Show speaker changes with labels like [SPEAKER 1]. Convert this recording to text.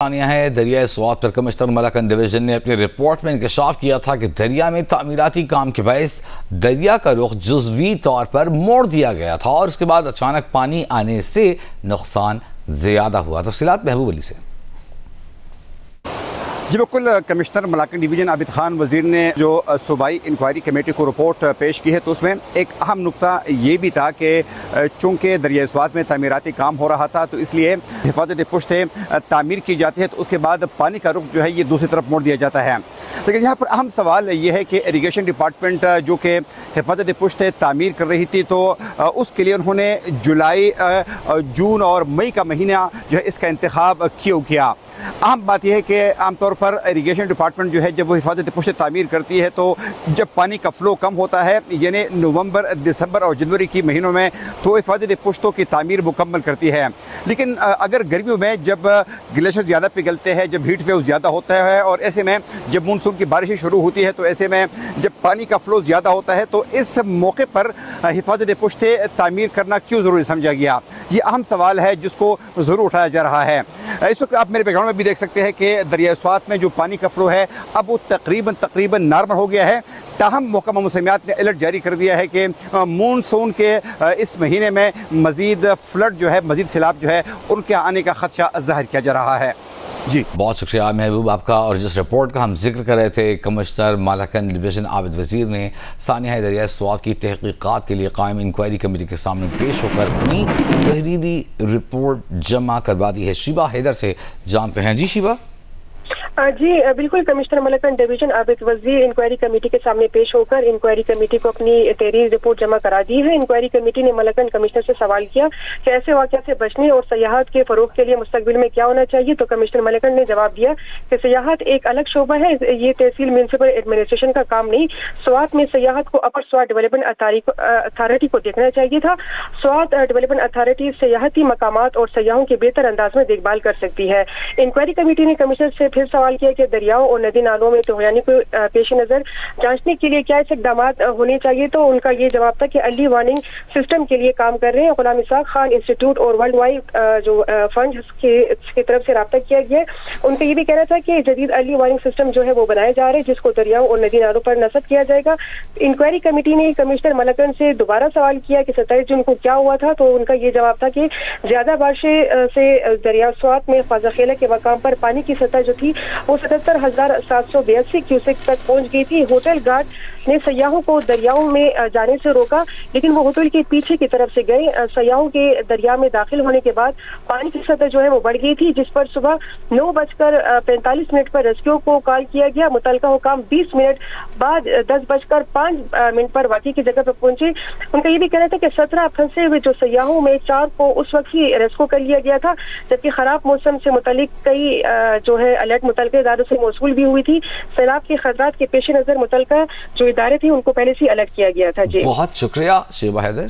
[SPEAKER 1] है दरियाए स्वात पर commissioner मलकन division ने अपनी रिपोर्ट में इंकशाफ किया था कि दरिया में तामीराती काम के बायस दरिया का रुख जुज़वी तौर पर मोड़ दिया गया था और उसके बाद अचानक पानी आने से नुकसान ज़्यादा हुआ। तफसीलात महबूब अली से।
[SPEAKER 2] जी बिल्कुल, कमिश्नर मलाकन डिवीजन आबिद खान वज़ीर ने जो सूबाई इंक्वायरी कमेटी को रिपोर्ट पेश की है तो उसमें एक अहम नुकता ये भी था कि चूँकि दरियाए स्वात में तामीराती काम हो रहा था तो इसलिए हिफाजत पुश्तें तामीर की जाती है तो उसके बाद पानी का रुख जो है ये दूसरी तरफ मोड़ दिया जाता है। लेकिन यहाँ पर अहम सवाल ये है कि इरीगेशन डिपार्टमेंट जो कि हिफाजत पुश्तें तामीर कर रही थी तो उसके लिए उन्होंने जुलाई, जून और मई का महीना जो है इसका इंतखाब क्यों किया। अहम बात यह है कि आमतौर पर इरीगेशन डिपार्टमेंट जो है जब वो हिफाजत पुश्तें तामीर करती है तो जब पानी का फ़्लो कम होता है यानी नवंबर, दिसंबर और जनवरी की महीनों में तो हिफाजत पुश्तों की तामीर मुकम्मल करती है। लेकिन अगर गर्मियों में जब ग्लेशियर ज़्यादा पिघलते हैं, जब हीट वेव ज़्यादा होता है और ऐसे में जब मानसून की बारिशें शुरू होती है तो ऐसे में जब पानी का फ़्लो ज़्यादा होता है तो इस मौके पर हिफाजत पुश्तें तामीर करना क्यों ज़रूरी समझा गया, ये अहम सवाल है जिसको ज़रूर उठाया जा रहा है। इस वक्त आप मेरे बैकग्राउंड में भी देख सकते हैं कि दरियाए स्वात में जो पानी का फ्लो है अब वो तकरीबन नॉर्मल हो गया है। ताहम महकमा मौसमियात ने अलर्ट जारी कर दिया है कि मानसून के इस महीने में मज़ीद फ्लड जो है, मज़ीद सैलाब जो है उनके आने का खदशा ज़ाहिर किया जा रहा है। जी
[SPEAKER 1] बहुत शुक्रिया महबूब आपका। और जिस रिपोर्ट का हम जिक्र कर रहे थे, कमिश्नर मलकन डिवीजन आबिद वज़ीर ने सानिया दरियाए स्वात की तहकीकात के लिए कायम इंक्वायरी कमेटी के सामने पेश होकर अपनी तहरीरी रिपोर्ट जमा करवा दी है। शिबा हैदर से जानते हैं। जी शिबा।
[SPEAKER 3] जी बिल्कुल, कमिश्नर मलकन डिवीजन आबिद वज़ीर इंक्वायरी कमेटी के सामने पेश होकर इंक्वायरी कमेटी को अपनी तहरीरी रिपोर्ट जमा करा दी है। इंक्वायरी कमेटी ने मलकन कमिश्नर से सवाल किया कि ऐसे वाक़या से बचने और सयाहत के फ़रोग़ के लिए मुस्तक़बिल में क्या होना चाहिए, तो कमिश्नर मलकन ने जवाब दिया कि सयाहत एक अलग शोबा है, ये तहसील म्यूनसिपल एडमिनिस्ट्रेशन का काम नहीं। स्वात में सयाहत को अपर स्वात डेवलपमेंट अथॉरिटी को देखना चाहिए था। स्वात डेवलपमेंट अथॉरिटी सयाहती मकामात और सयाहों के बेहतर अंदाज में देखभाल कर सकती है। इंक्वायरी कमेटी ने कमिश्नर से फिर सवाल किया कि दरियाओं और नदी नालों में तोगयानी को पेश नजर जांचने के लिए क्या ऐसे इक़दाम होने चाहिए, तो उनका ये जवाब था कि अर्ली वार्निंग सिस्टम के लिए काम कर रहे हैं। गुलाम इसाक खान इंस्टीट्यूट और वर्ल्ड वाइड जो फंड की तरफ से रब्ता किया गया है, उनका ये भी कहना था कि जदीद अर्ली वार्निंग सिस्टम जो है वो बनाए जा रहे हैं जिसको दरियाओं और नदी नालों पर नस्ब किया जाएगा। इंक्वायरी कमेटी ने कमिश्नर मलकन से दोबारा सवाल किया कि 27 जून को क्या हुआ था, तो उनका ये जवाब था कि ज्यादा बारिशें से दरिया स्वात में ख्वाजाखेला के मकाम पर पानी की सतह जो थी वो 77,782 क्यूसेक तक पहुंच गई थी। होटल गार्ड ने सयाहों को दरियाओं में जाने से रोका, लेकिन वो होटल के पीछे की तरफ से गए। सयाहों के दरिया में दाखिल होने के बाद पानी की सतह जो है वो बढ़ गई थी, जिस पर सुबह 9:45 पर रेस्क्यू को कॉल किया गया। मुतलका हुकाम 20 मिनट बाद 10:05 पर वाक़ई की जगह पर पहुंचे। उनका ये भी कहना था कि 17 फंसे हुए जो सयाहों में 4 को उस वक्त ही रेस्क्यू कर लिया गया था, जबकि खराब मौसम से मुतालिक कई जो है अलर्ट मुतलका इदारों से मौसूल भी हुई थी। सैलाब के खतरात के पेश नजर मुतलका जो इदारे थे उनको पहले से अलर्ट किया गया था। जी
[SPEAKER 1] बहुत शुक्रिया शिबा हैदर।